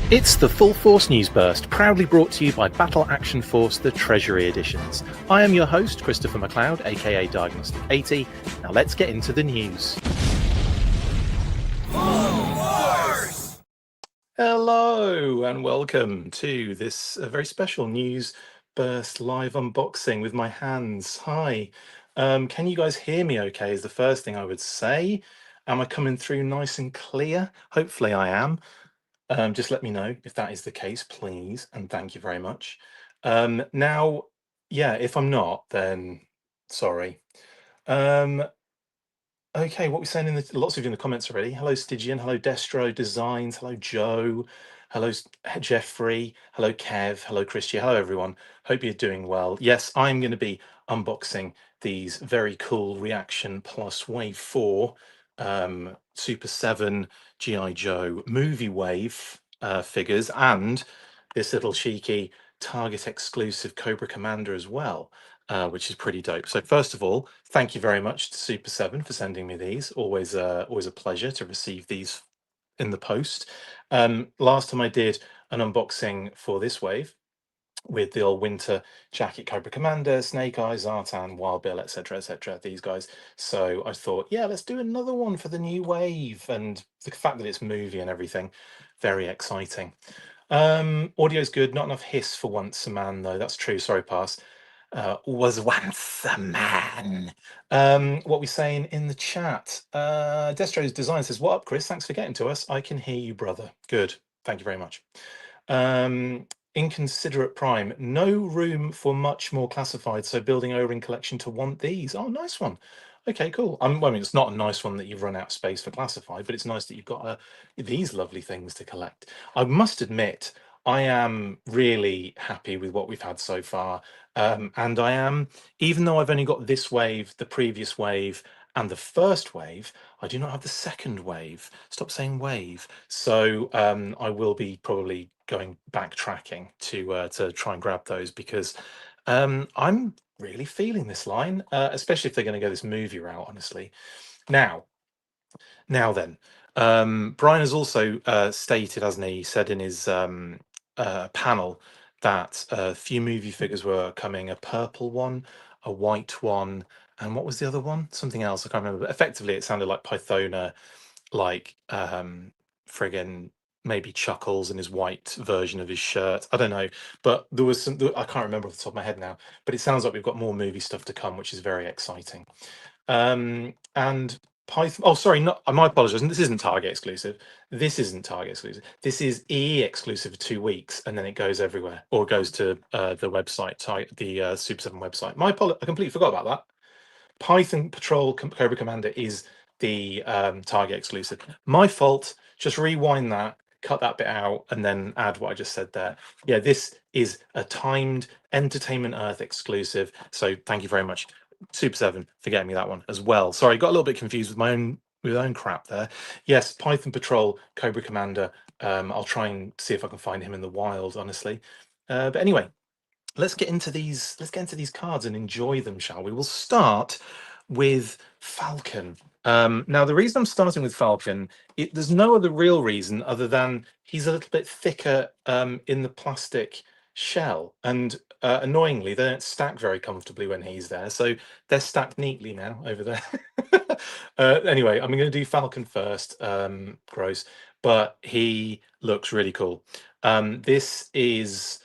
It's the Full Force News Burst, proudly brought to you by Battle Action Force, the Treasury Editions. I am your host, Christopher McLeod AKA Diagnostic 80. Now let's get into the news. Hello and welcome to this very special news burst live unboxing with my hands. Hi. Can you guys hear me okay is the first thing I would say. Am I coming through nice and clear? Hopefully I am. Just let me know if that is the case, please, and thank you very much. Now, yeah, if I'm not, then sorry. Um, okay, what we're saying in the lots of you in the comments already. Hello, Stygian. Hello, Destro Designs. Hello, Joe. Hello, Jeffrey. Hello, Kev. Hello, Christian. Hello, everyone. Hope you're doing well. Yes, I'm going to be unboxing these very cool Reaction Plus Wave 4 Super 7 G.I. Joe movie wave figures and this little cheeky Target exclusive Cobra Commander as well, which is pretty dope. So first of all, thank you very much to Super7 for sending me these. Always a pleasure to receive these in the post. Last time I did an unboxing for this wave with the old winter jacket Cobra Commander, Snake Eyes, Zartan, Wild Bill, etc., these guys. So I thought, yeah, let's do another one for the new wave. And the fact that it's movie and everything, very exciting. Audio's good, not enough hiss for once a man, though. That's true. Sorry, pass. Was once a man. What we saying in the chat? Destro's Design says, "What up, Chris? Thanks for getting to us. I can hear you, brother. Good. Thank you very much." Inconsiderate Prime, no room for much more classified, so building O-ring collection to want these. Oh, nice one. Okay, cool. I mean, it's not a nice one that you've run out of space for classified, but it's nice that you've got these lovely things to collect. I must admit, I am really happy with what we've had so far. And I am, even though I've only got this wave, the previous wave, and the first wave, I do not have the second wave. Stop saying wave. So I will be probably going backtracking to try and grab those because I'm really feeling this line, especially if they're going to go this movie route, honestly. Now then, Brian has also stated, hasn't he, said in his panel that a few movie figures were coming, a purple one, a white one, and what was the other one? Something else, I can't remember. But effectively, it sounded like Pythona, like friggin' maybe Chuckles in his white version of his shirt. I don't know, but there was some, I can't remember off the top of my head now, but it sounds like we've got more movie stuff to come, which is very exciting. And Python, oh, sorry, not, my apologies. This isn't Target exclusive. This isn't Target exclusive. This is EE exclusive for 2 weeks, and then it goes everywhere, or goes to the website, the Super 7 website. I completely forgot about that. Python Patrol Cobra Commander is the Target exclusive. My fault. Just rewind that, cut that bit out, and then add what I just said there. Yeah, this is a timed Entertainment Earth exclusive. So thank you very much, Super7, for getting me that one as well. Sorry, got a little bit confused with my own crap there. Yes, Python Patrol Cobra Commander. I'll try and see if I can find him in the wild, honestly. But anyway, let's get into these cards and enjoy them, shall we? We'll start with Falcon. Now, the reason I'm starting with Falcon, there's no other real reason other than he's a little bit thicker in the plastic shell, and annoyingly, they don't stack very comfortably when he's there. So they're stacked neatly now over there. Anyway, I'm going to do Falcon first. Gross, but he looks really cool. This is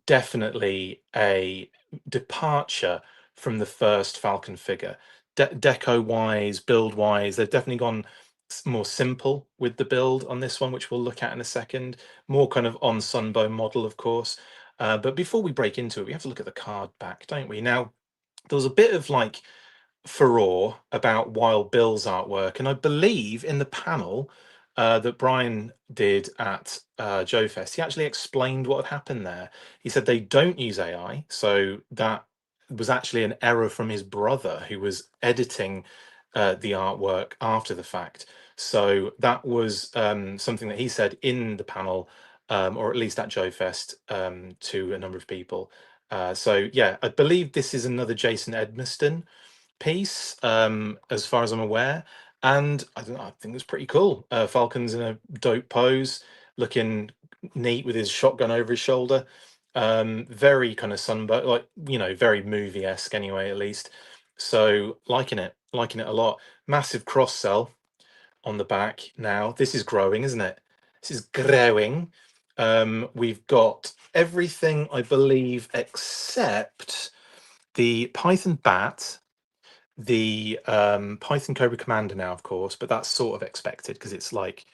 definitely a departure from the first Falcon figure. Deco wise, build wise, they've definitely gone more simple with the build on this one, which we'll look at in a second. More kind of on Sunbow model, of course. But before we break into it, we have to look at the card back, don't we? Now, there was a bit of like furore about Wild Bill's artwork, and I believe in the panel that Brian did at Joe Fest, he actually explained what had happened there. He said they don't use AI, so that was actually an error from his brother who was editing the artwork after the fact. So that was something that he said in the panel, or at least at Joe Fest, to a number of people. So yeah, I believe this is another Jason Edmiston piece, as far as I'm aware. And I don't know, I think it's pretty cool. Falcon's in a dope pose, looking neat with his shotgun over his shoulder. Very kind of sunburn, like, very movie-esque anyway, at least. So liking it a lot. Massive cross sell on the back now. This is growing, isn't it? This is growing. We've got everything, I believe, except the Python Bat, the Python Cobra Commander now, of course, but that's sort of expected because it's like,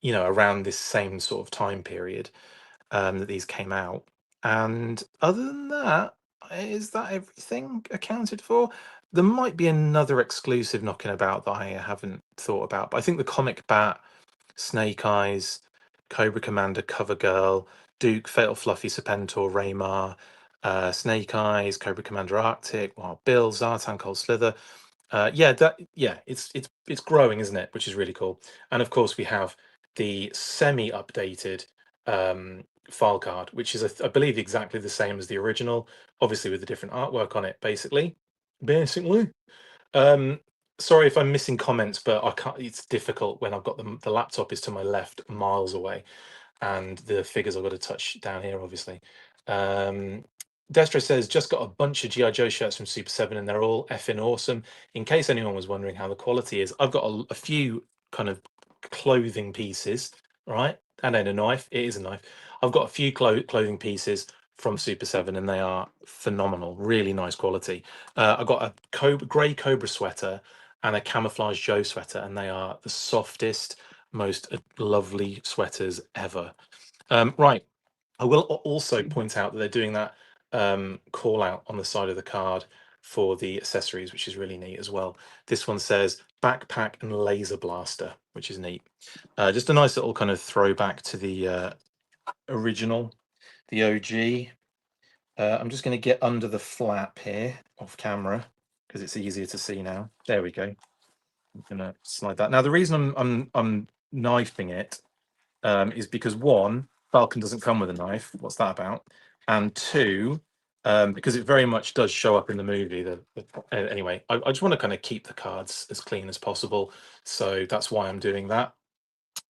around this same sort of time period that these came out. And other than that, is that everything accounted for? There might be another exclusive knocking about that I haven't thought about, but I think the Comic Bat, Snake Eyes, Cobra Commander, Cover Girl, Duke, Fatal Fluffy, Serpentor, Raymar, Snake Eyes, Cobra Commander Arctic, Wild Bill, Zartan, Cold Slither. It's growing, isn't it? Which is really cool. And of course, we have the semi-updated file card, which is, I believe, exactly the same as the original, obviously with a different artwork on it, basically. Basically. Um, Sorry if I'm missing comments, but I can't. It's difficult when I've got the laptop is to my left, miles away, and the figures I've got to touch down here, obviously. Um, Destro says, just got a bunch of G.I. Joe shirts from Super 7, and they're all effing awesome. In case anyone was wondering how the quality is, I've got a few kind of clothing pieces, right? And then a knife. It is a knife. I've got a few clothing pieces from Super 7, and they are phenomenal. Really nice quality. I got a grey Cobra sweater and a camouflage Joe sweater, and they are the softest, most lovely sweaters ever. Right. I will also point out that they're doing that call out on the side of the card for the accessories, which is really neat as well. This one says backpack and laser blaster, which is neat. Just a nice little kind of throwback to the original, the OG. I'm just going to get under the flap here off camera because it's easier to see now. There we go. I'm gonna slide that. Now the reason I'm knifing it is because one, Falcon doesn't come with a knife. What's that about? And two, because it very much does show up in the movie. Anyway, I just want to kind of keep the cards as clean as possible, so that's why I'm doing that.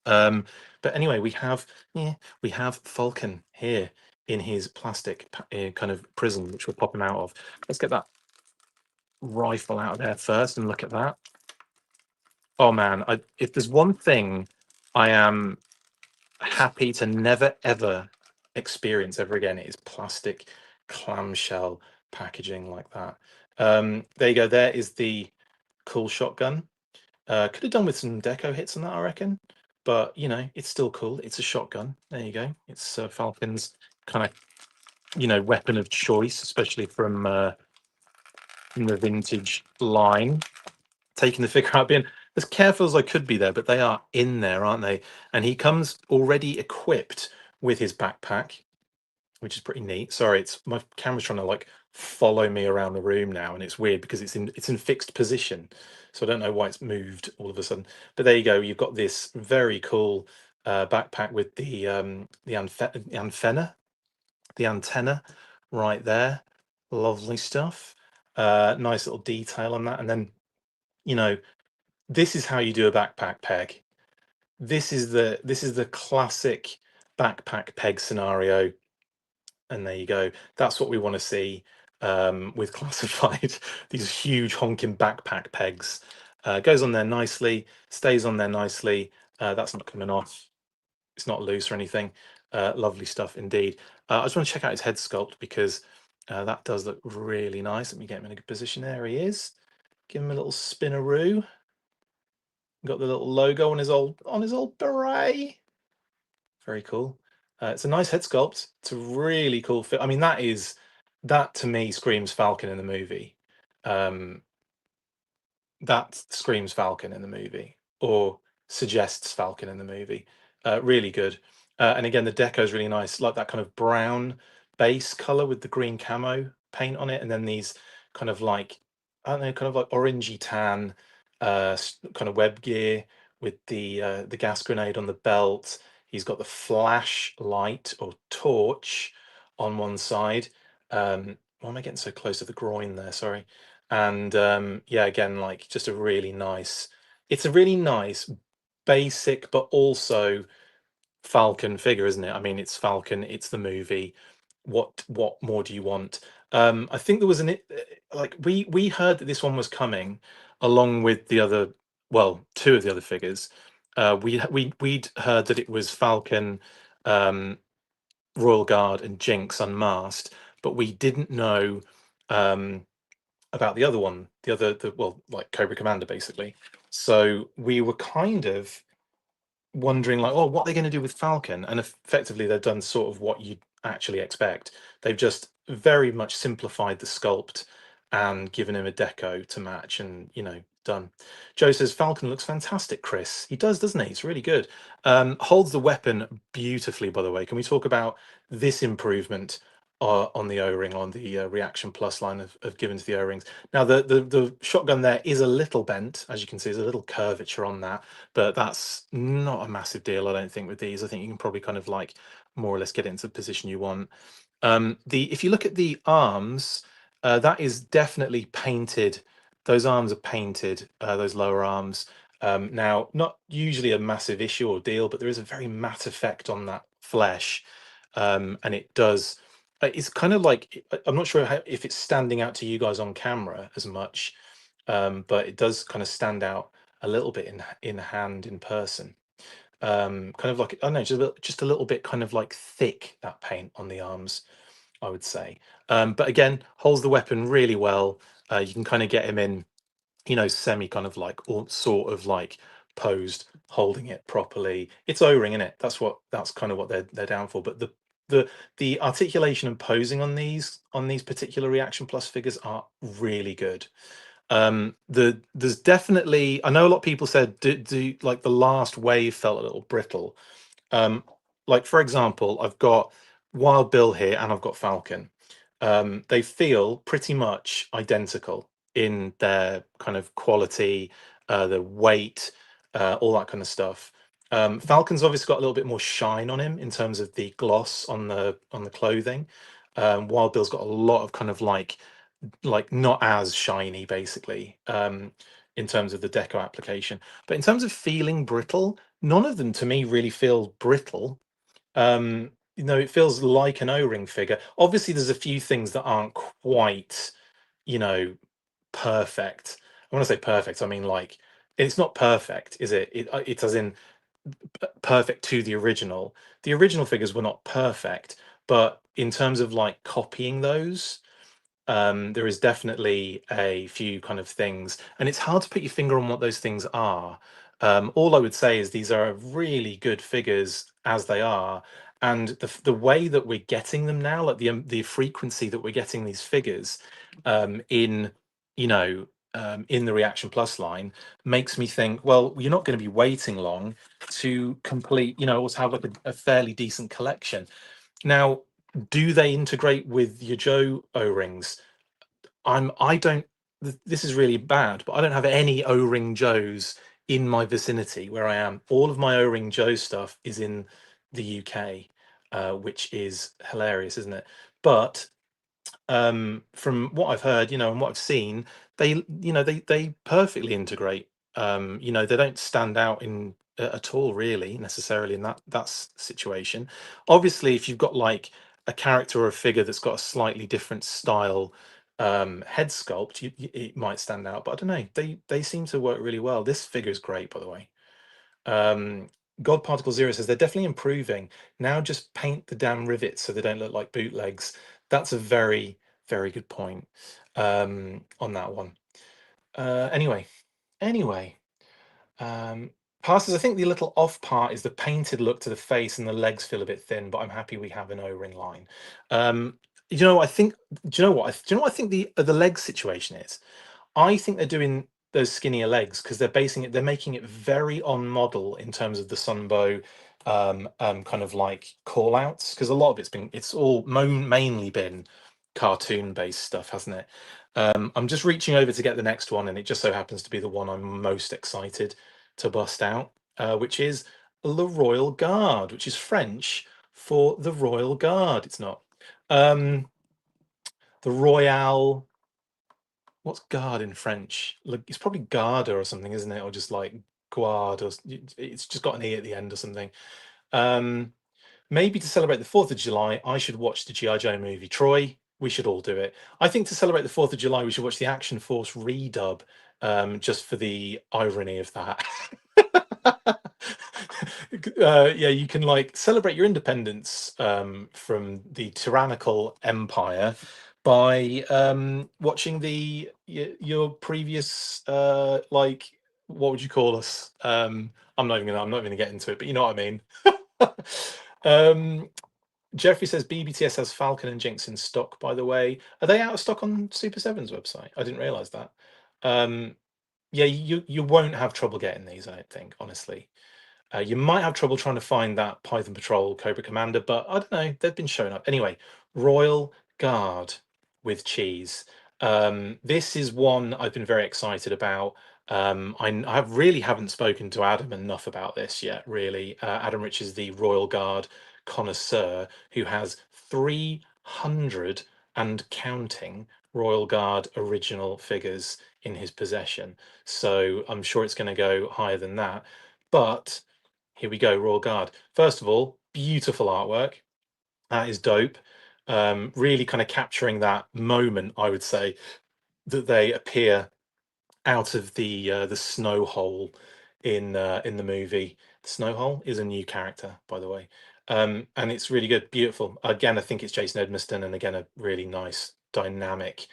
But anyway, we have Falcon here in his plastic kind of prison, which we're popping out of. Let's get that rifle out of there first and look at that. Oh man, if there's one thing I am happy to never ever experience ever again, it is plastic clamshell packaging like that. There you go. There is the cool shotgun. Could have done with some deco hits on that, I reckon. But it's still cool. It's a shotgun. There you go. It's Falcon's kind of weapon of choice, especially from the vintage line. Taking the figure out, being as careful as I could be there, but they are in there, aren't they? And he comes already equipped with his backpack, which is pretty neat. Sorry, it's my camera's trying to like follow me around the room now, and it's weird because it's in fixed position, so I don't know why it's moved all of a sudden. But there you go. You've got this very cool backpack with the antenna right there. Lovely stuff. Nice little detail on that, and then this is how you do a backpack peg. This is the classic backpack peg scenario, and there you go. That's what we want to see with classified. These huge honking backpack pegs. Goes on there nicely, stays on there nicely. That's not coming off. It's not loose or anything. Lovely stuff indeed. I just want to check out his head sculpt because that does look really nice. Let me get him in a good position. There he is. Give him a little spinaroo. Got the little logo on his old beret. Very cool. It's a nice head sculpt. It's a really cool fit. I mean, that to me screams Falcon in the movie. Um, that screams Falcon in the movie, or suggests Falcon in the movie. Really good. And again, the deco is really nice, like that kind of brown base color with the green camo paint on it, and then these kind of like, I don't know, kind of like orangey tan kind of web gear with the gas grenade on the belt. He's got the flashlight or torch on one side. Why am I getting so close to the groin there? Sorry. And yeah, again, like just it's a really nice basic, but also Falcon figure, isn't it? I mean, it's Falcon, it's the movie. What more do you want? I think there was like we heard that this one was coming along with the other, well, two of the other figures. We'd heard that it was Falcon, um, Royal Guard, and Jinx unmasked, but we didn't know um, about the other one, well, like Cobra Commander, basically. So we were kind of wondering like, oh, what they're going to do with Falcon, and effectively they've done sort of what you'd actually expect. They've just very much simplified the sculpt and given him a deco to match, and done. Joe says Falcon looks fantastic. Chris, he does, doesn't he? It's really good. Holds the weapon beautifully, by the way. Can we talk about this improvement on the O-ring, on the Reaction Plus line of given to the O-rings? Now the shotgun there is a little bent, as you can see. There's a little curvature on that, but that's not a massive deal, I don't think, with these. I think you can probably kind of like more or less get it into the position you want. The If you look at the arms, that is definitely painted. Those arms are painted, those lower arms. Now, not usually a massive issue or deal, but there is a very matte effect on that flesh, and it does. It's kind of like I'm not sure if it's standing out to you guys on camera as much, but it does kind of stand out a little bit in hand in person. Kind of like, I don't know, just a little bit kind of like thick, that paint on the arms, I would say. But again, holds the weapon really well. You can kind of get him in, semi kind of like, or sort of like posed, holding it properly. It's O-ring, isn't it? That's kind of what they're down for. But the articulation and posing on these particular Reaction Plus figures are really good. There's definitely, I know a lot of people said do like the last wave felt a little brittle. um like, for example, I've got Wild Bill here and I've got Falcon. They feel pretty much identical in their kind of quality, the weight, all that kind of stuff. Falcon's obviously got a little bit more shine on him in terms of the gloss on the clothing. Wild Bill's got a lot of kind of like not as shiny, basically, in terms of the deco application. But in terms of feeling brittle, none of them to me really feel brittle. It feels like an O-ring figure. Obviously there's a few things that aren't quite, you know perfect. When I say perfect, I mean, like, it's not perfect, is it? It's as in perfect to the original. The original figures were not perfect, but in terms of like copying those, there is definitely a few kind of things, and it's hard to put your finger on what those things are. All I would say is these are really good figures as they are, and the way that we're getting them now, like the frequency that we're getting these figures, in you know in the Reaction Plus line, makes me think, well, you're not going to be waiting long to complete, also have like a fairly decent collection. Now, do they integrate with your Joe O-rings? I don't, this is really bad, but I don't have any O-ring Joes in my vicinity where I am. All of my O-ring Joe stuff is in the UK, which is hilarious, isn't it? But from what I've heard, and what I've seen, they perfectly integrate. They don't stand out in at all, really, necessarily in that situation. Obviously, if you've got like a character or a figure that's got a slightly different style head sculpt, it might stand out. But I don't know, they seem to work really well. This figure is great, by the way. um God Particle Zero says they're definitely improving. Now just paint the damn rivets so they don't look like bootlegs. That's a very, very good point on that one. Anyway, anyway, um, Pastors, I think the little off part is the painted look to the face, and the legs feel a bit thin, but I'm happy we have an O-ring line. Um, I think. Do you know what? Do you know what I think the leg situation is? I think they're doing those skinnier legs because they're making it very on model in terms of the Sunbow, kind of like call outs, because a lot of it's all mainly been cartoon based stuff, hasn't it? I'm just reaching over to get the next one, and it just so happens to be the one I'm most excited to bust out, which is Le Royal Guard, which is French for the Royal Guard. It's not. The Royale, what's guard in French? Like, it's probably garda or something, isn't it? Or just like guard, it's just got an e at the end or something. Maybe to celebrate the 4th of July, I should watch the G.I. Joe movie Troy. We should all do it. I think to celebrate the 4th of July, we should watch the Action Force redub, just for the irony of that. Yeah, you can like celebrate your independence from the tyrannical empire by watching your previous like what would you call us? I'm not even gonna get into it, but you know what I mean. Jeffrey says BBTS has Falcon and Jinx in stock, by the way. Are they out of stock on Super7's website? I didn't realize that. Yeah, you won't have trouble getting these, I don't think, honestly. You might have trouble trying to find that Python Patrol Cobra Commander, but I don't know. They've been showing up. Anyway, Royal Guard with cheese. This is one I've been very excited about. I really haven't spoken to Adam enough about this yet, really. Adam Rich is the Royal Guard connoisseur who has 300 and counting Royal Guard original figures in his possession. So I'm sure it's going to go higher than that. But here we go, Royal Guard. First of all, beautiful artwork. That is dope. Really kind of capturing that moment, I would say, that they appear out of the snow hole in the movie. The snow hole is a new character, by the way, and it's really good, beautiful. Again, I think it's Jason Edmiston, and again, a really nice dynamic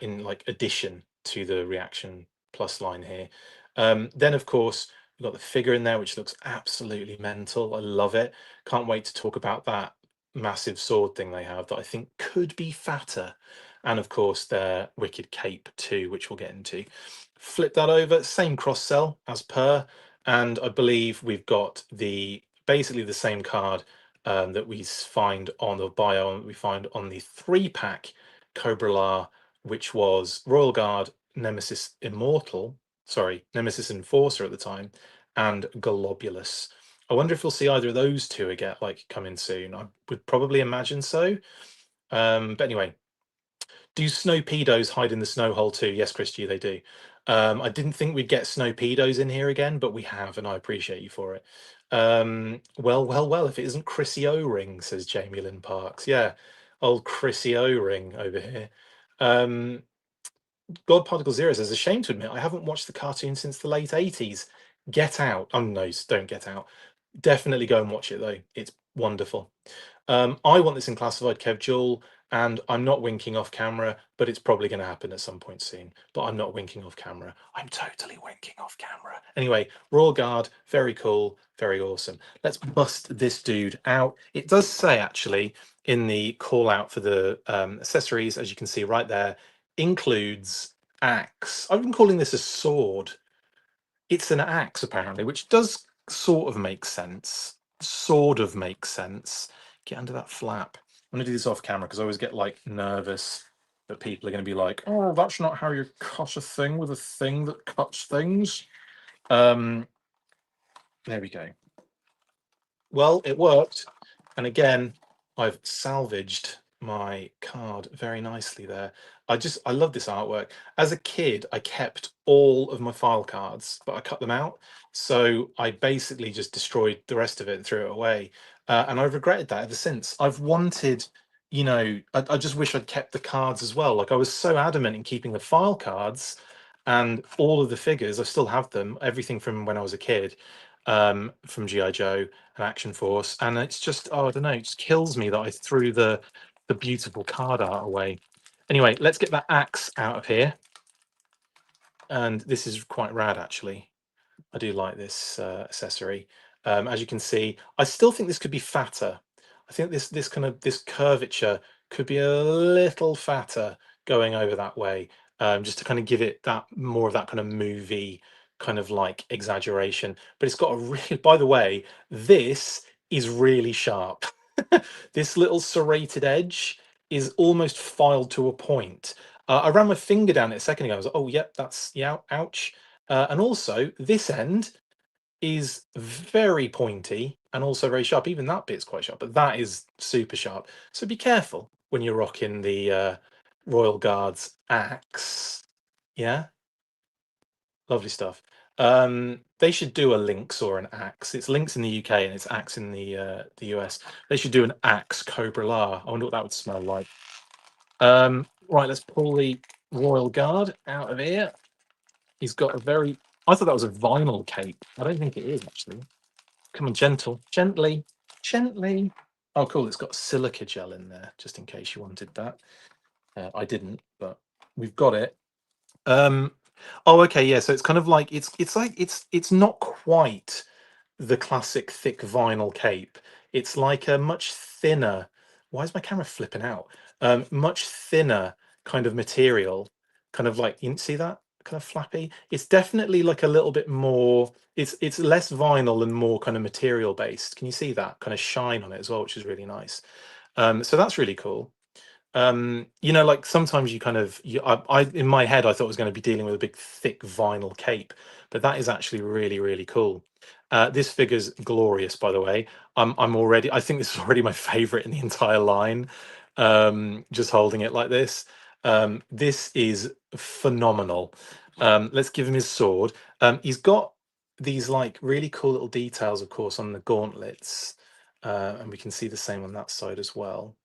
in like addition to the Reaction Plus line here. Then, of course, we've got the figure in there, which looks absolutely mental. I love it. Can't wait to talk about that massive sword thing they have that I think could be fatter. And of course, their wicked cape too, which we'll get into. Flip that over, same cross sell as per, and I believe we've got the basically the same card that we find on the bio we find on the 3-pack Cobra La, which was Royal Guard, Nemesis Immortal, sorry, Nemesis Enforcer at the time, and Globulus. I wonder if we'll see either of those two again, like coming soon. I would probably imagine so. But anyway, do snow pedos hide in the snow hole too? Yes, Christy, they do. I didn't think we'd get snow pedos in here again, but we have, and I appreciate you for it. Well, if it isn't Chrissy O-Ring, says Jamie Lynn Parks. Yeah, old Chrissy O-Ring over here. God Particle Zero says, ashamed to admit, I haven't watched the cartoon since the late 80s. Get out. Oh, no, don't get out. Definitely go and watch it, though. It's wonderful. I want this in classified, Kev Jewel, and I'm not winking off camera, but it's probably going to happen at some point soon. But I'm not winking off camera. I'm totally winking off camera. Anyway, Royal Guard, very cool, very awesome. Let's bust this dude out. It does say, actually, in the call out for the accessories, as you can see right there, includes axe. I've been calling this a sword. It's an axe, apparently, which does sort of make sense. Sort of makes sense. Get under that flap. I'm going to do this off camera because I always get like nervous that people are going to be like, oh, that's not how you cut a thing with a thing that cuts things. There we go. Well, it worked. And again, I've salvaged my card very nicely there. I love this artwork. As a kid, I kept all of my file cards, but I cut them out. So I basically just destroyed the rest of it and threw it away. And I've regretted that ever since. I've wanted, I just wish I'd kept the cards as well. Like I was so adamant in keeping the file cards and all of the figures. I still have them, everything from when I was a kid, from G.I. Joe and Action Force, and it's just, oh, I don't know, it just kills me that I threw the beautiful card art away. Anyway, let's get that axe out of here, and this is quite rad actually. I do like this accessory. As you can see, I still think this could be fatter. I think this curvature could be a little fatter going over that way, just to kind of give it that more of that kind of movie kind of like exaggeration. But it's got a really, by the way, this is really sharp. This little serrated edge is almost filed to a point. I ran my finger down it a second ago. I was like, oh, yep, that's, yeah, ouch. And also, this end is very pointy and also very sharp. Even that bit's quite sharp, but that is super sharp. So be careful when you're rocking the Royal Guard's axe. Yeah, lovely stuff. They should do a Lynx or an Axe. It's Lynx in the UK and it's Axe in the US. They should do an Axe Cobra La. I wonder what that would smell like. Right, let's pull the Royal Guard out of here. He's got a very. I thought that was a vinyl cape. I don't think it is actually. Come on, gentle, gently, gently. Oh, cool. It's got silica gel in there, just in case you wanted that. I didn't, but we've got it. Um, oh, okay, yeah. So it's kind of like it's not quite the classic thick vinyl cape. It's like a much thinner. Why is my camera flipping out? Much thinner kind of material, kind of like you see that kind of flappy. It's definitely like a little bit more. It's less vinyl and more kind of material based. Can you see that kind of shine on it as well, which is really nice. So that's really cool. Like sometimes you kind of I in my head I thought I was going to be dealing with a big thick vinyl cape, but that is actually really, really cool. This figure's glorious, by the way. I'm already, I think this is already my favorite in the entire line. Just holding it like this. This is phenomenal. Let's give him his sword. He's got these like really cool little details, of course, on the gauntlets. And we can see the same on that side as well.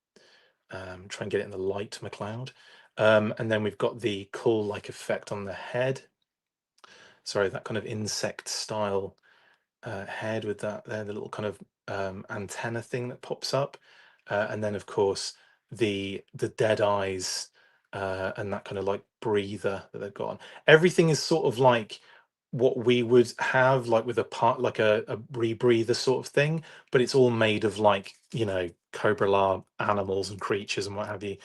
Try and get it in the light, McLeod. And then we've got the cool like effect on the head. Sorry, that kind of insect style head with that there, the little kind of antenna thing that pops up, and then of course the dead eyes and that kind of like breather that they've got on. Everything is sort of like what we would have like with a part like a rebreather sort of thing, but it's all made of like Cobra La animals and creatures and what have you.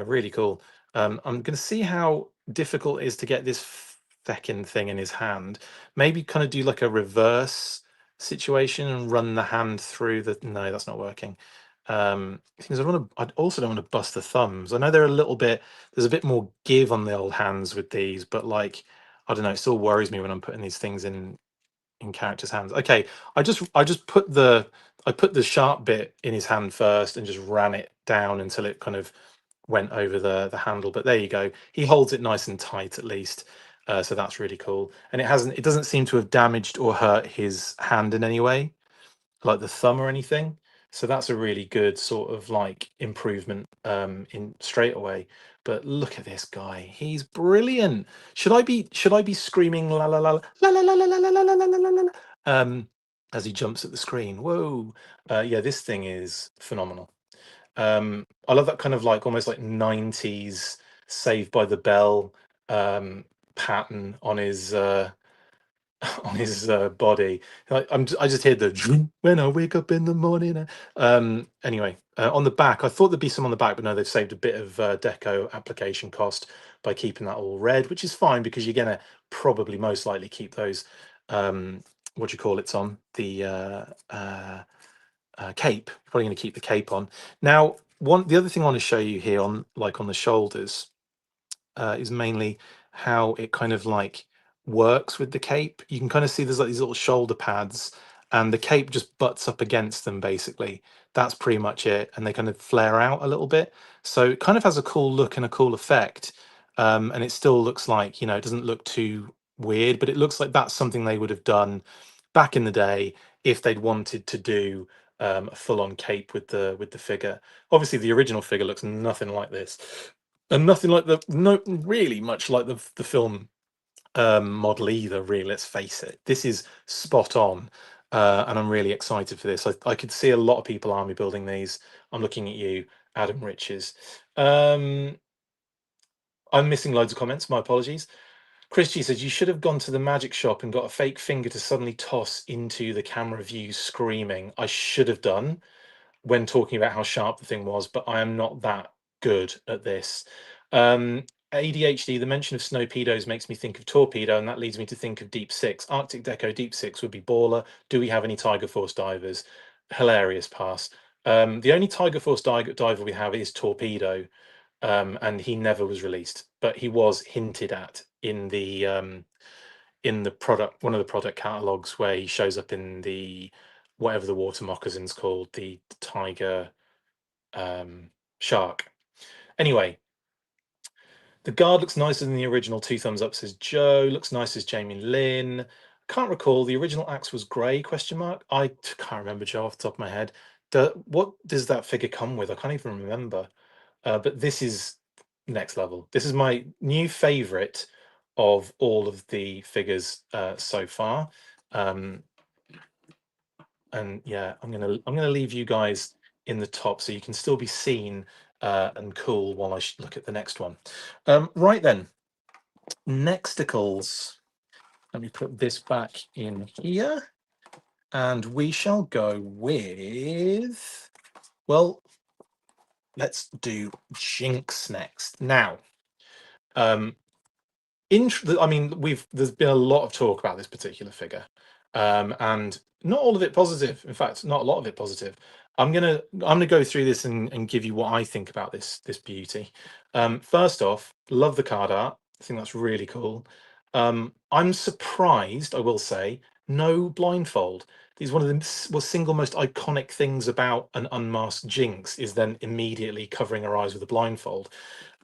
Really cool. I'm going to see how difficult it is to get this feckin' thing in his hand. Maybe kind of do like a reverse situation and run the hand through the. No, that's not working. Things I also don't want to bust the thumbs. I know they're a little bit. There's a bit more give on the old hands with these, but like I don't know. It still worries me when I'm putting these things in characters' hands. Okay, I just put the sharp bit in his hand first and just ran it down until it kind of went over the handle. But there you go. He holds it nice and tight at least. So that's really cool. And it doesn't seem to have damaged or hurt his hand in any way, like the thumb or anything. So that's a really good sort of like improvement in straight away. But look at this guy. He's brilliant. Should I be screaming la la la la la la la la la la la la la la la as he jumps at the screen? Whoa. Yeah, this thing is phenomenal. I love that kind of like almost like 90s Saved by the Bell pattern on his on his body. I just hear the "Vroom when I wake up in the morning. Anyway, on the back, I thought there'd be some on the back, but no, they've saved a bit of deco application cost by keeping that all red, which is fine because you're gonna probably most likely keep those. What do you call it on the cape? You're probably going to keep the cape on. Now, the other thing I want to show you here on like on the shoulders is mainly how it kind of like works with the cape. You can kind of see there's like these little shoulder pads, and the cape just butts up against them basically. That's pretty much it, and they kind of flare out a little bit. So it kind of has a cool look and a cool effect, and it still looks like it doesn't look too weird, but it looks like that's something they would have done back in the day if they'd wanted to do a full-on cape with the figure. Obviously, the original figure looks nothing like this, and nothing like no really much like the film model either. Really, let's face it, this is spot on, and I'm really excited for this. I could see a lot of people army building these. I'm looking at you, Adam Riches. Um, I'm missing loads of comments. My apologies. Chris G says you should have gone to the magic shop and got a fake finger to suddenly toss into the camera view screaming. I should have done when talking about how sharp the thing was, but I am not that good at this. ADHD, the mention of snowpedos makes me think of torpedo, and that leads me to think of Deep Six. Arctic Deco Deep Six would be baller. Do we have any Tiger Force divers? Hilarious pass. The only Tiger Force diver we have is Torpedo, and he never was released, but he was hinted at in the product, one of the product catalogs where he shows up in the whatever the water moccasin's called, the tiger shark. Anyway, The guard looks nicer than the original. 2 thumbs up, says Joe. Looks nice as Jamie Lynn. Can't recall. The original axe was grey, question mark. I can't remember, Joe, off the top of my head. What does that figure come with? I can't even remember. But this is next level. This is my new favorite of all of the figures so far. And yeah, I'm gonna leave you guys in the top so you can still be seen and cool while I look at the next one. Right then, nexticles. Let me put this back in here, and we shall go with, well, let's do Jinx next. Now, I mean, there's been a lot of talk about this particular figure, and not all of it positive. In fact, not a lot of it positive. I'm gonna go through this and give you what I think about this beauty. First off, love the card art. I think that's really cool. I'm surprised, I will say, no blindfold. These one of the single most iconic things about an unmasked Jinx is then immediately covering her eyes with a blindfold.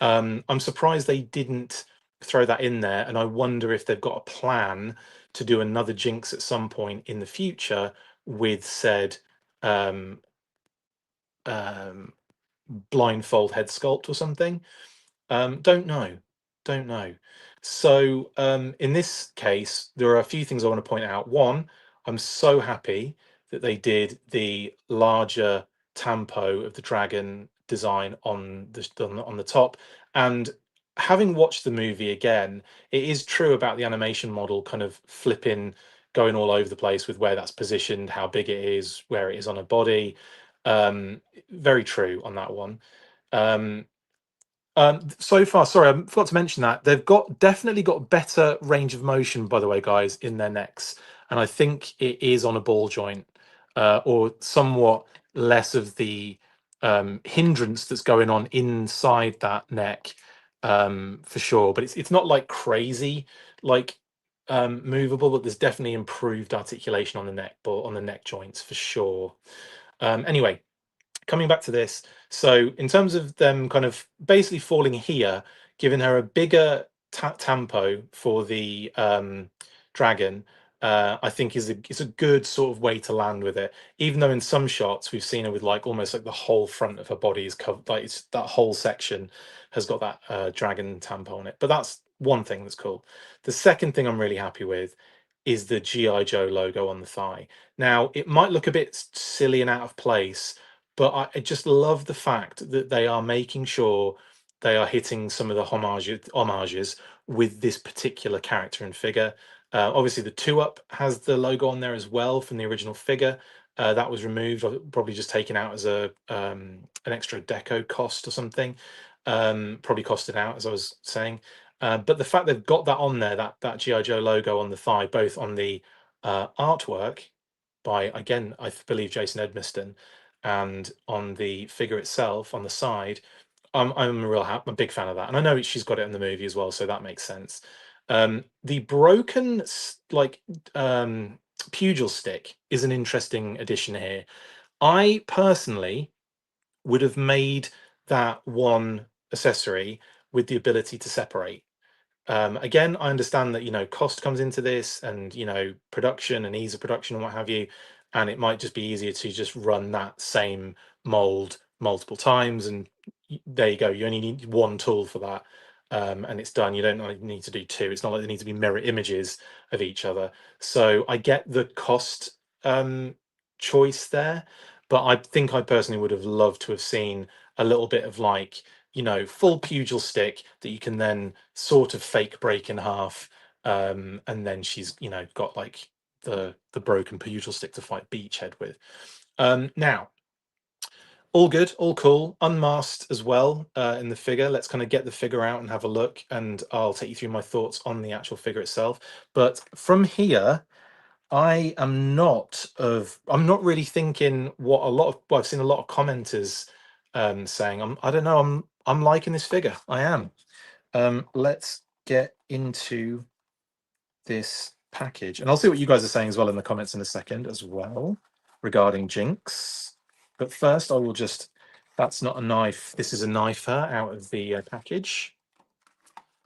I'm surprised they didn't throw that in there, and I wonder if they've got a plan to do another Jinx at some point in the future with said um, um, blindfold head sculpt or something. Don't know. Don't know. So in this case, there are a few things I want to point out. One, I'm so happy that they did the larger tampo of the dragon design on the top. And having watched the movie again, it is true about the animation model kind of flipping, going all over the place with where that's positioned, how big it is, where it is on a body. Very true on that one. Um, so far, sorry, I forgot to mention that they've definitely got better range of motion, by the way, guys, in their necks, and I think it is on a ball joint, or somewhat less of the hindrance that's going on inside that neck, for sure. But it's not like crazy, like movable, but there's definitely improved articulation on the neck, but on the neck joints for sure. Anyway, coming back to this, so in terms of them kind of basically falling here, giving her a bigger tempo for the dragon, I think is a good sort of way to land with it. Even though in some shots we've seen her with like almost like the whole front of her body is covered, like it's that whole section has got that dragon tempo on it. But that's one thing that's cool. The second thing I'm really happy with is the GI Joe logo on the thigh. Now it might look a bit silly and out of place, but I just love the fact that they are making sure they are hitting some of the homages with this particular character and figure. Obviously, the 2-Up has the logo on there as well from the original figure. That was removed, probably just taken out as a an extra deco cost or something. Probably costed out, as I was saying. But the fact they've got that on there, that GI Joe logo on the thigh, both on the artwork by, again, I believe Jason Edmiston, and on the figure itself on the side, I'm I'm a big fan of that, and I know she's got it in the movie as well, so that makes sense. The broken pugil stick is an interesting addition here. I personally would have made that one accessory with the ability to separate. Again, I understand that, cost comes into this, and, production and ease of production and what have you, and it might just be easier to just run that same mold multiple times, and there you go. You only need one tool for that, and it's done. You don't need to do two. It's not like they need to be mirror images of each other. So I get the cost choice there, but I think I personally would have loved to have seen a little bit of, like, full pugil stick that you can then sort of fake break in half, and then she's, got like the broken pugil stick to fight Beachhead with. Now, all good, all cool, unmasked as well in the figure. Let's kind of get the figure out and have a look, and I'll take you through my thoughts on the actual figure itself. But from here, I'm not really thinking what I've seen a lot of commenters saying. I don't know, I'm liking this figure. I am. Let's get into this package, and I'll see what you guys are saying as well in the comments in a second as well regarding Jinx. But first, I will just, that's not a knife, this is a knife her out of the package.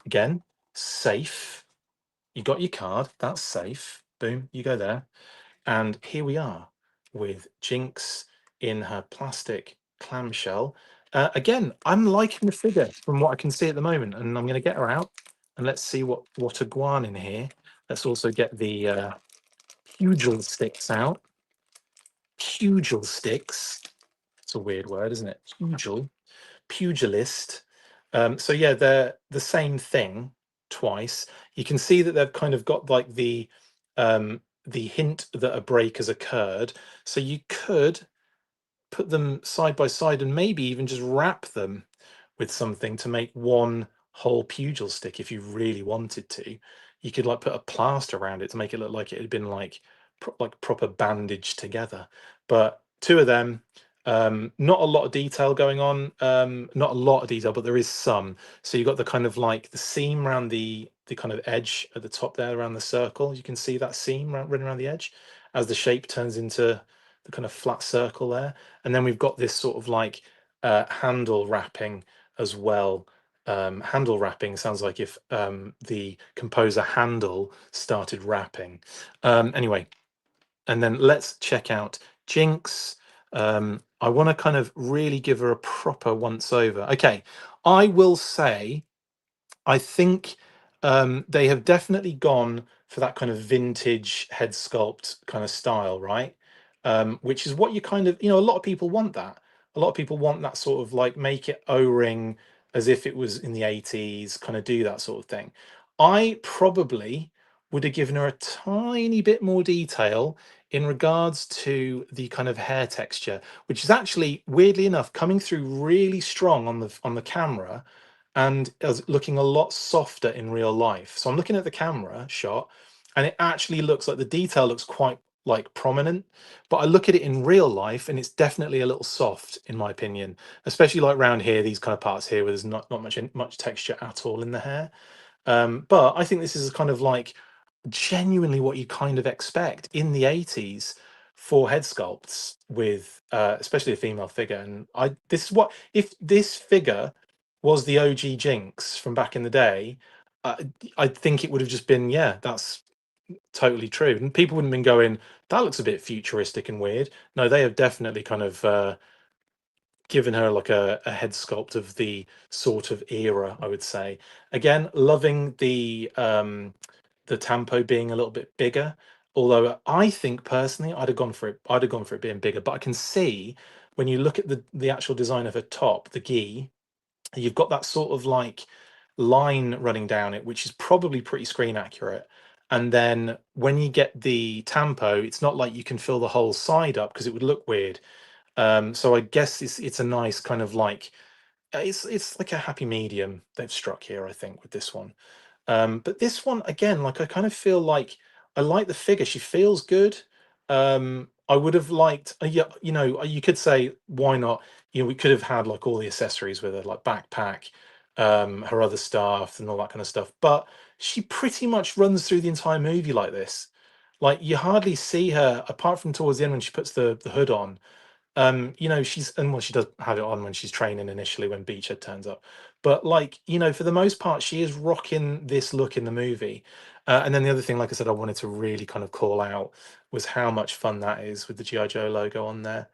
Again, safe. You got your card, that's safe. Boom, you go there. And here we are with Jinx in her plastic clamshell. Again, I'm liking the figure from what I can see at the moment, and I'm going to get her out and let's see what a guan in here. Let's also get the pugil sticks out. Pugil sticks. It's a weird word, isn't it? Pugil, pugilist. So yeah, they're the same thing twice. You can see that they've kind of got like the hint that a break has occurred. So you could put them side by side and maybe even just wrap them with something to make one whole pugil stick if you really wanted to. You could like put a plaster around it to make it look like it had been like like proper bandaged together. But two of them, not a lot of detail going on. Not a lot of detail, but there is some. So you got the kind of like the seam around the kind of edge at the top there around the circle. You can see that seam running around the edge as the shape turns into the kind of flat circle there. And then we've got this sort of like handle wrapping as well. Handle wrapping sounds like if the composer Handel started rapping. Anyway, and then let's check out Jinx. I want to kind of really give her a proper once over. Okay, I will say I think they have definitely gone for that kind of vintage head sculpt kind of style, right? Which is what you kind of, a lot of people want that. A lot of people want that sort of like make it O-ring as if it was in the 80s, kind of do that sort of thing. I probably would have given her a tiny bit more detail in regards to the kind of hair texture, which is actually weirdly enough coming through really strong on the camera and as looking a lot softer in real life. So I'm looking at the camera shot and it actually looks like the detail looks quite like prominent, but I look at it in real life and it's definitely a little soft in my opinion, especially like around here, these kind of parts here where there's not much texture at all in the hair. But I think this is kind of like genuinely what you kind of expect in the 80s for head sculpts with especially a female figure. And this is what, if this figure was the OG Jinx from back in the day, uh, I think it would have just been, yeah, that's totally true. And people wouldn't have been going, that looks a bit futuristic and weird. No, they have definitely kind of given her like a head sculpt of the sort of era, I would say. Again, loving the tempo being a little bit bigger. Although I think personally, I'd have gone for it. I'd have gone for it being bigger. But I can see when you look at the actual design of her top, the gi, you've got that sort of like line running down it, which is probably pretty screen accurate. And then when you get the tampo, it's not like you can fill the whole side up because it would look weird. So I guess it's a nice kind of like it's like a happy medium they've struck here, I think, with this one. But this one again, like I kind of feel like I like the figure. She feels good. I would have liked, yeah, you could say why not? We could have had like all the accessories with her, like backpack, her other stuff, and all that kind of stuff. But she pretty much runs through the entire movie like this. Like you hardly see her apart from towards the end when she puts the hood on. She's and well, she does have it on when she's training initially when Beachhead turns up. But like, for the most part, she is rocking this look in the movie. And then the other thing, like I said, I wanted to really kind of call out was how much fun that is with the G.I. Joe logo on there.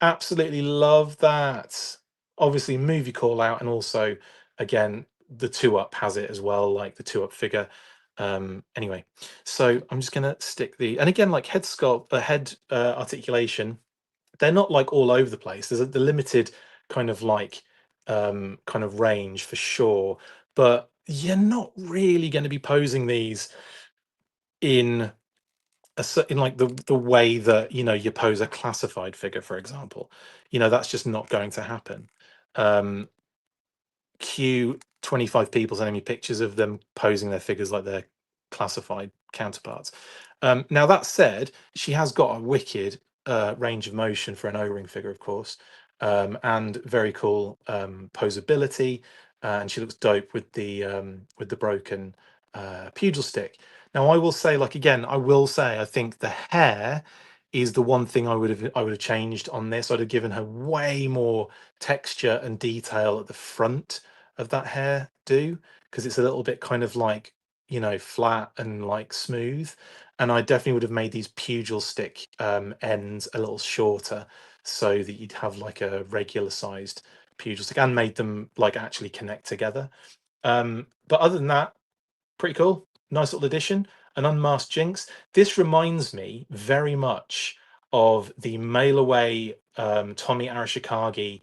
Absolutely love that. Obviously, movie call out, and also, again, the two up has it as well, like the two up figure. Anyway, so I'm just gonna stick and again, like head sculpt, head articulation, they're not like all over the place. There's the limited kind of like kind of range for sure, but you're not really going to be posing these in in like the way that you pose a classified figure, for example. That's just not going to happen. Cue 25 people sending me pictures of them posing their figures like their classified counterparts. Now, that said, she has got a wicked range of motion for an O-ring figure, of course, and very cool posability. And she looks dope with the broken pugil stick. Now, I will say, like again, I think the hair is the one thing I would have changed on this. I'd have given her way more texture and detail at the front of that hair do, because it's a little bit kind of like, you know, flat and like smooth. And I definitely would have made these pugil stick ends a little shorter so that you'd have like a regular sized pugil stick and made them like actually connect together. But other than that, pretty cool. Nice little addition. An unmasked Jinx. This reminds me very much of the mail away Tommy Arashikage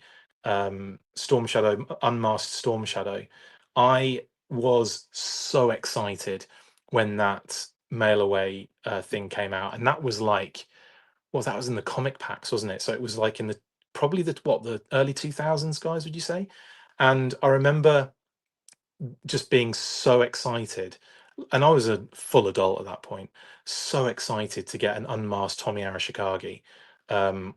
Storm Shadow, unmasked Storm Shadow. I was so excited when that mail away thing came out, and that was like, well, that was in the comic packs, wasn't it? So it was like in the probably the early 2000s, guys, would you say? And I remember just being so excited, and I was a full adult at that point, so excited to get an unmasked Tommy Arashikage,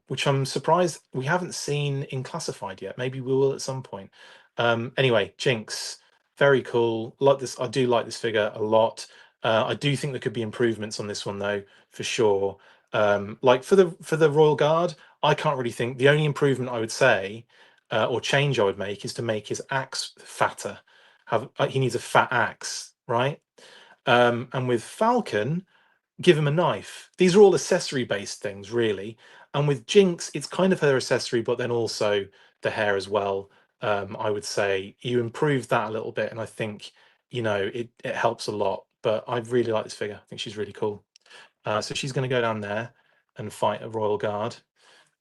which I'm surprised we haven't seen in classified yet. Maybe we will at some point. Anyway, Jinx, very cool. Like this, I do like this figure a lot. I do think there could be improvements on this one though, for sure. Like for the Royal Guard, I can't really think. The only improvement I would say, or change I would make, is to make his axe fatter. Have he needs a fat axe, right? And with Falcon, give him a knife. These are all accessory based things, really. And with Jinx, it's kind of her accessory, but then also the hair as well. I would say you improved that a little bit, and I think you know it helps a lot. But I really like this figure. I think she's really cool. So she's going to go down there and fight a Royal Guard.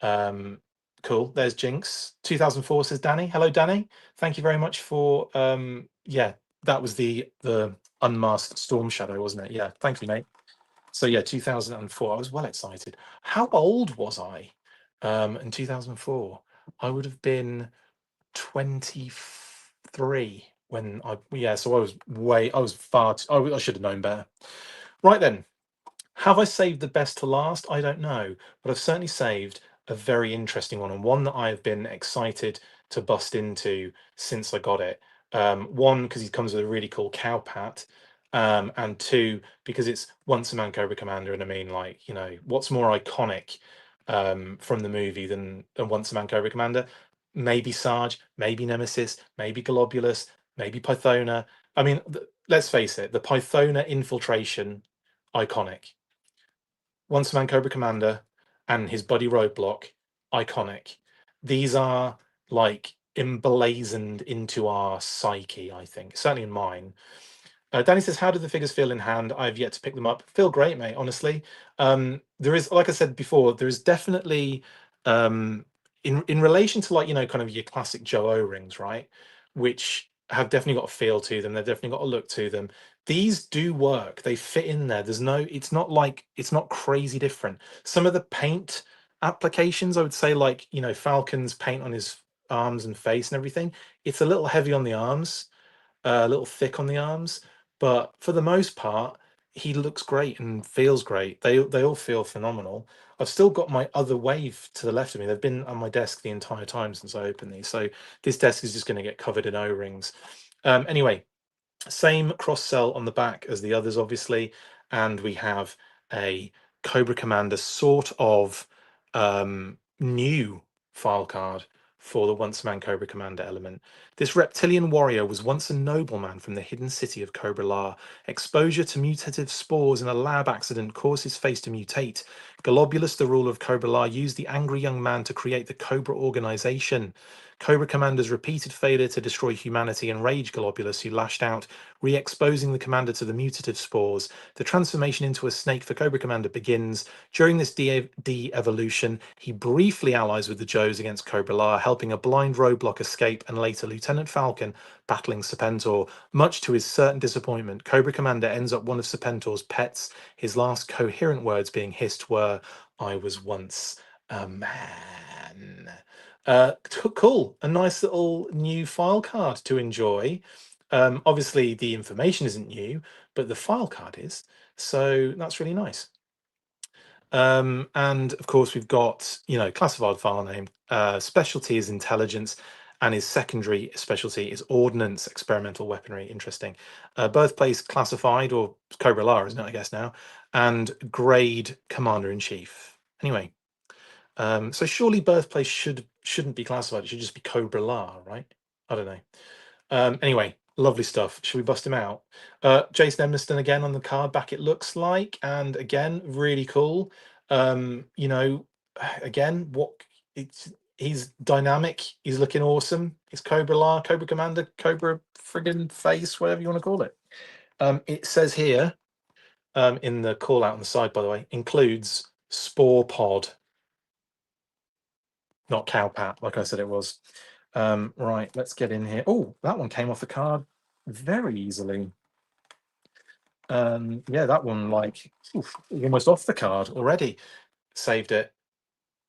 Um, cool. There's Jinx. 2004 says Danny. Hello, Danny. Thank you very much for yeah, that was the unmasked Storm Shadow, wasn't it? Yeah, thank you, mate. So yeah, 2004. I was well excited. How old was I in 2004? I would have been 23 when I yeah, so I was far I should have known better. Right then. Have I saved the best to last? I don't know, but I've certainly saved a very interesting one, and one that I've been excited to bust into since I got it. One, because he comes with a really cool cow pat, and two, because it's Once a Man Cobra Commander, and I mean, like, you know, what's more iconic from the movie than Once a Man Cobra Commander? Maybe Sarge, maybe Nemesis, maybe Globulus, maybe Pythona. I mean, let's face it, the Pythona infiltration, iconic. Once a Man Cobra Commander and his buddy Roadblock, iconic. These are like emblazoned into our psyche, I think, certainly in mine. Danny says, "How do the figures feel in hand? I've yet to pick them up. Feel great, mate. Honestly, there is, like I said before, there is definitely in relation to, like, you know, kind of your classic Joe O rings, right? Which have definitely got a feel to them. They've definitely got a look to them. These do work. They fit in there. There's no. It's not like it's not crazy different. Some of the paint applications, I would say, like, you know, Falcon's paint on his arms and face and everything. It's a little heavy on the arms, a little thick on the arms, but for the most part, he looks great and feels great. They all feel phenomenal. I've still got my other wave to the left of me. They've been on my desk the entire time since I opened these, so this desk is just going to get covered in O-rings. Anyway, same cross sell on the back as the others, obviously, and we have a Cobra Commander sort of new file card for the Once a Man Cobra Commander element. This reptilian warrior was once a nobleman from the hidden city of Cobra La. Exposure to mutative spores in a lab accident caused his face to mutate. Globulus, the ruler of Cobra La, used the angry young man to create the Cobra organization. Cobra Commander's repeated failure to destroy humanity enraged Globulus, who lashed out, re-exposing the commander to the mutative spores. The transformation into a snake for Cobra Commander begins. During this de-evolution, he briefly allies with the Joes against Cobra La, helping a blind Roadblock escape, and later Lieutenant Falcon battling Serpentor. Much to his certain disappointment, Cobra Commander ends up one of Serpentor's pets, his last coherent words being hissed were, "I was once a man." Cool. A nice little new file card to enjoy. Obviously, the information isn't new, but the file card is. So that's really nice. And of course, we've got, you know, classified file name. Specialty is intelligence, and his secondary specialty is ordnance, experimental weaponry. Interesting. Birthplace classified, or Cobra La, isn't it? I guess now. And grade commander in chief. Anyway, so surely birthplace shouldn't be classified. It should just be Cobra La, right? I don't know. Anyway, lovely stuff. Should we bust him out? Jason Emniston again on the card back, it looks like, and again, really cool. You know, again, he's dynamic. He's looking awesome. It's Cobra Commander, Cobra friggin' face, whatever you want to call it. It says here in the call out on the side, by the way, includes Spore Pod, not Cowpat, like I said it was. Right, let's get in here. Oh, that one came off the card very easily. Yeah, that one like almost off the card already. Saved it.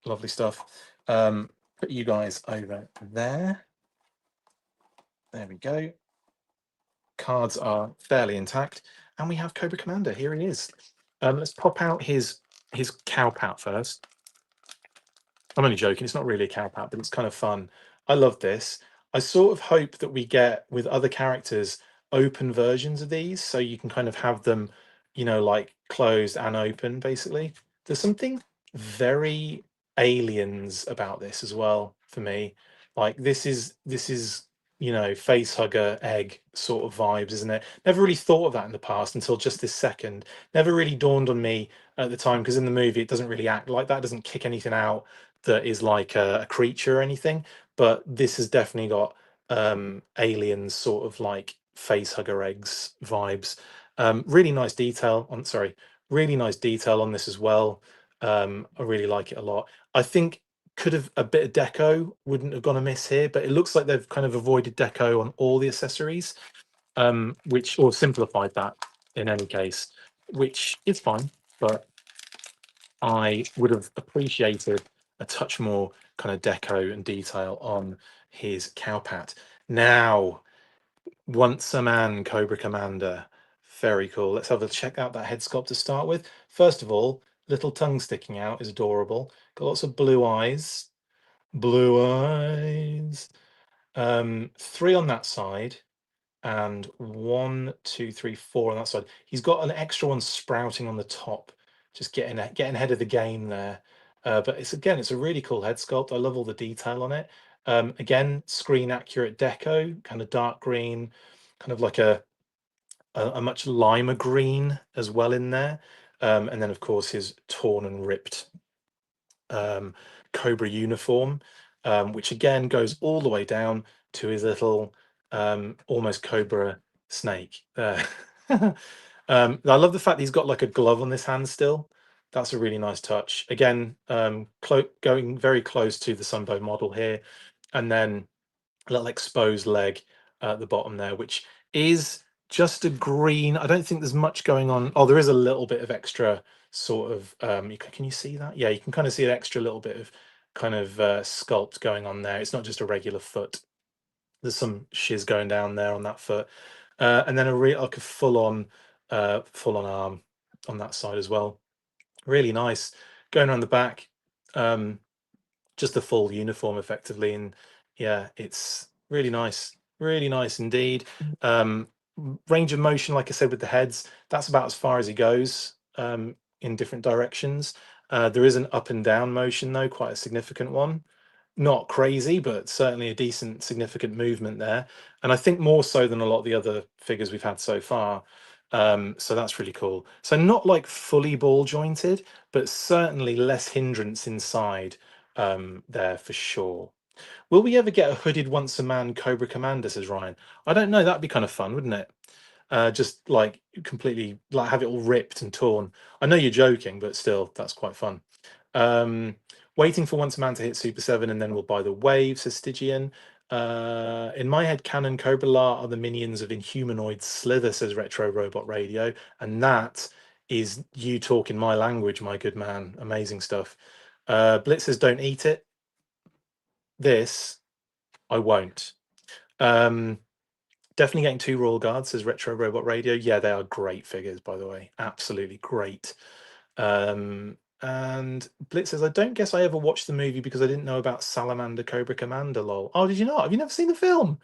Lovely stuff. Put you guys over there. There we go. Cards are fairly intact, and we have Cobra Commander. Here he is. Let's pop out his Cowpat first. I'm only joking. It's not really a Cowpat, but it's kind of fun. I love this. I sort of hope that we get with other characters open versions of these, so you can kind of have them, you know, like closed and open. Basically, there's something very aliens about this as well for me. Like this is you know, face hugger egg sort of vibes, isn't it? Never really thought of that in the past until just this second. Never really dawned on me at the time, because in the movie it doesn't really act like that. It doesn't kick anything out that is like a creature or anything, but this has definitely got aliens sort of like face hugger eggs vibes. Really nice detail on, sorry, really nice detail on this as well. I really like it a lot. I think could have a bit of deco wouldn't have gone amiss here, but it looks like they've kind of avoided deco on all the accessories, which, or simplified that in any case, which is fine, but I would have appreciated a touch more kind of deco and detail on his cowpat. Now, once a man, Cobra Commander. Very cool. Let's have a check out that head sculpt to start with. First of all, little tongue sticking out is adorable. Got lots of blue eyes. Blue eyes. Three on that side, and 1, 2, 3, 4 on that side. He's got an extra one sprouting on the top, just getting ahead of the game there. But it's a really cool head sculpt. I love all the detail on it. Again, screen accurate deco, kind of dark green, kind of like a much limer green as well in there. And then of course his torn and ripped Cobra uniform, which again goes all the way down to his little almost Cobra snake. I love the fact he's got like a glove on this hand still. That's a really nice touch. Again, going very close to the Sunbow model here, and then a little exposed leg at the bottom there, which is just a green. I don't think there's much going on. Oh, there is a little bit of extra sort of can you see that? Yeah, you can kind of see an extra little bit of kind of sculpt going on there. It's not just a regular foot. There's some shiz going down there on that foot, and then a real like a full on arm on that side as well. Really nice. Going around the back, just the full uniform effectively, and yeah, it's really nice indeed. Range of motion, like I said, with the heads, that's about as far as he goes, in different directions. There is an up and down motion though, quite a significant one. Not crazy, but certainly a decent significant movement there, and I think more so than a lot of the other figures we've had so far. So that's really cool. So not like fully ball jointed, but certainly less hindrance inside there for sure. Will we ever get a hooded once a man Cobra Commander, says Ryan? I don't know. That'd be kind of fun, wouldn't it? Just like completely like have it all ripped and torn. I know you're joking, but still, that's quite fun. Um, Waiting for once a man to hit Super 7 and then we'll buy the wave, says Stygian. In my head canon, Cobra La are the minions of Inhumanoid Slither, says Retro Robot Radio. And that is you talking my language, my good man. Amazing stuff. Blitz says don't eat it. This I won't. Definitely getting 2 Royal Guards, says Retro Robot Radio. Yeah, they are great figures, by the way. Absolutely great. And Blitz says, I don't guess I ever watched the movie because I didn't know about Salamander Cobra Commander, lol. Oh, did you not? Have you never seen the film?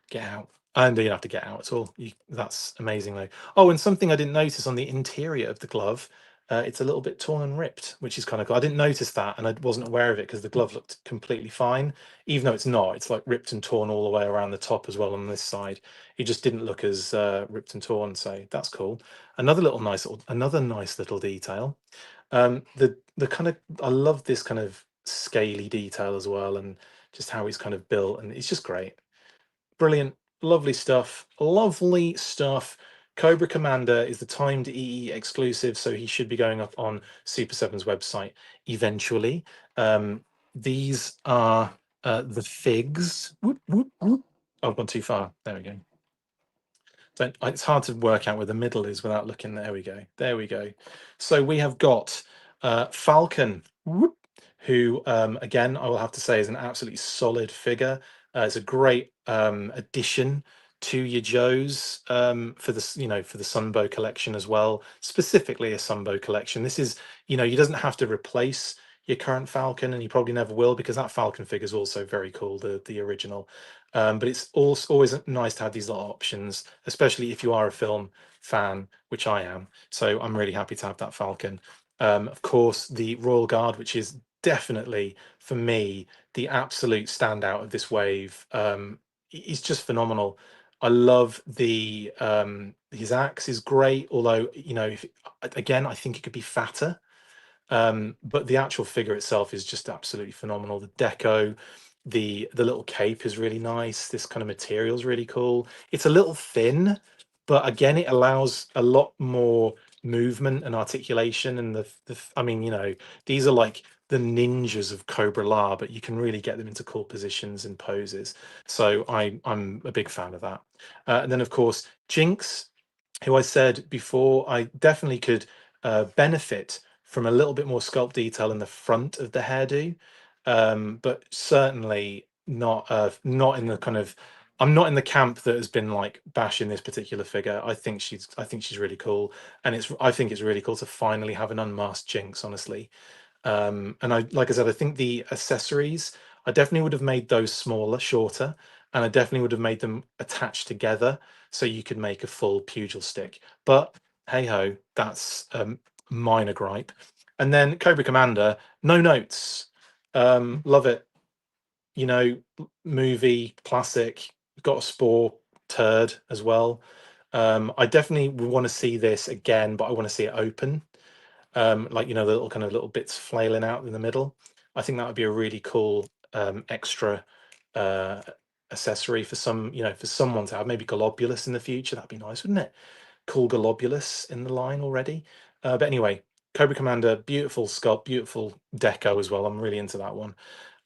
Get out. And you don't have to get out at all. That's amazing, though. Oh, and something I didn't notice on the interior of the glove. it's a little bit torn and ripped, which is kind of cool. I didn't notice that, and I wasn't aware of it because the glove looked completely fine, even though it's not. It's like ripped and torn all the way around the top as well on this side. It just didn't look as ripped and torn, so that's cool. Another nice little detail. The kind of I love this kind of scaly detail as well, and just how it's kind of built, and it's just great. Brilliant, lovely stuff, lovely stuff. Cobra Commander is the timed EE exclusive, so he should be going up on Super7's website eventually. These are the figs. Whoop, whoop, whoop. Oh, I've gone too far. There we go. Don't, it's hard to work out where the middle is without looking. There we go. There we go. So we have got Falcon, whoop, who again I will have to say is an absolutely solid figure. It's a great addition to your Joes for the for the Sunbow collection as well. Specifically a Sunbow collection. This is he doesn't have to replace your current Falcon, and he probably never will because that Falcon figure is also very cool, the original. But it's also always nice to have these little options, especially if you are a film fan, which I am. So I'm really happy to have that Falcon. Of course, the Royal Guard, which is definitely for me the absolute standout of this wave. He's just phenomenal. I love the his axe is great, although again I think it could be fatter. But the actual figure itself is just absolutely phenomenal. The deco, the little cape is really nice. This kind of material is really cool. It's a little thin, but again, it allows a lot more movement and articulation. And I mean, these are like the ninjas of Cobra La, but you can really get them into cool positions and poses. So I'm a big fan of that. And then of course Jinx, who I said before, I definitely could benefit from a little bit more sculpt detail in the front of the hairdo, but certainly not in the kind of. I'm not in the camp that has been like bashing this particular figure. I think she's really cool, and I think it's really cool to finally have an unmasked Jinx, honestly. And like I said, I think the accessories, I definitely would have made those smaller, shorter, and I definitely would have made them attached together so you could make a full pugil stick. But hey ho, that's minor gripe. And then Cobra Commander, no notes. Love it. Movie classic. Got a spore turd as well. I definitely would want to see this again, but I want to see it open. Like the little kind of little bits flailing out in the middle. I think that would be a really cool extra uh, accessory for for someone to have. Maybe Globulus in the future. That'd be nice, wouldn't it? Cool Globulus in the line already. But anyway, Cobra Commander, beautiful sculpt, beautiful deco as well. I'm really into that one.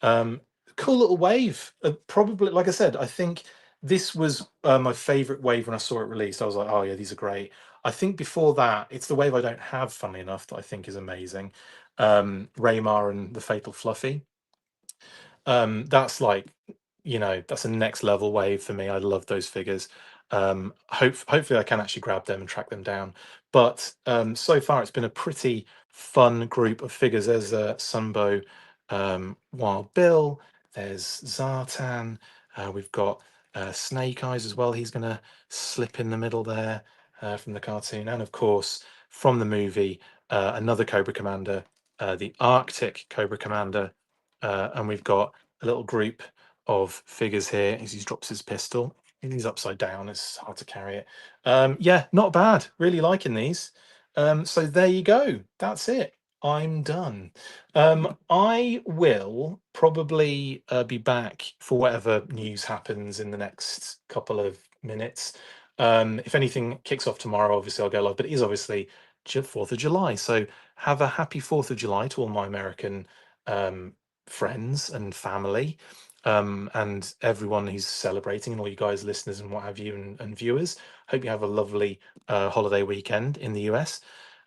Um, cool little wave. Probably, like I said, I think this was my favorite wave when I saw it released. I was like, oh yeah, these are great. I think before that, it's the wave I don't have, funnily enough, that I think is amazing. Raymar and the Fatal Fluffy. That's like, that's a next level wave for me. I love those figures. Hopefully I can actually grab them and track them down. But so far it's been a pretty fun group of figures. There's Sunbow, Wild Bill, there's Zartan, we've got Snake Eyes as well. He's going to slip in the middle there from the cartoon. And of course, from the movie, another Cobra Commander, the Arctic Cobra Commander. And we've got a little group of figures here as he drops his pistol. He's upside down, it's hard to carry it. Yeah, not bad. Really liking these. So there you go. That's it. I'm done. I will probably be back for whatever news happens in the next couple of minutes. If anything kicks off tomorrow, obviously I'll go live, but it is obviously 4th of July. So have a happy 4th of July to all my American um, friends and family, and everyone who's celebrating, and all you guys, listeners, and what have you, and viewers. Hope you have a lovely holiday weekend in the US.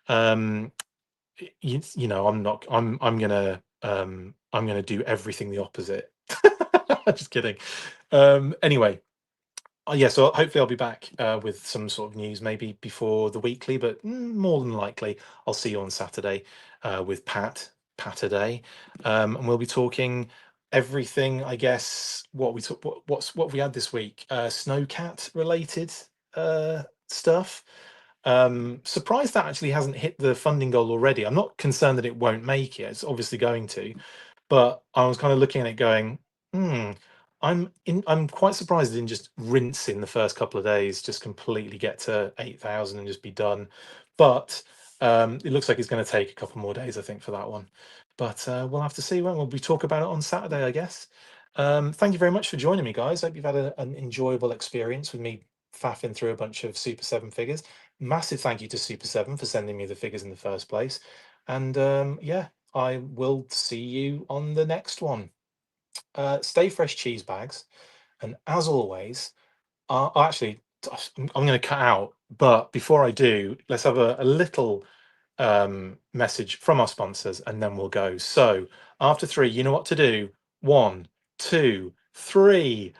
Um, I'm not. I'm gonna do everything the opposite. Just kidding. Anyway, yeah, so hopefully I'll be back with some sort of news maybe before the weekly, but more than likely I'll see you on Saturday with Pat today, and we'll be talking everything. I guess what we took, what we had this week, Snowcat related stuff. Surprised that actually hasn't hit the funding goal already. I'm not concerned that it won't make it. It's obviously going to, but I was kind of looking at it going, hmm, I'm quite surprised it didn't just rinse in the first couple of days, just completely get to 8,000 and just be done. But it looks like it's going to take a couple more days, I think, for that one. But we'll have to see when we'll be talk about it on Saturday, I guess. Thank you very much for joining me, guys. Hope you've had an enjoyable experience with me faffing through a bunch of Super 7 figures. Massive thank you to Super 7 for sending me the figures in the first place. And yeah, I will see you on the next one. Stay fresh, cheese bags. And as always, actually, I'm going to cut out. But before I do, let's have a little message from our sponsors and then we'll go. So after three, you know what to do. 1, 2, 3.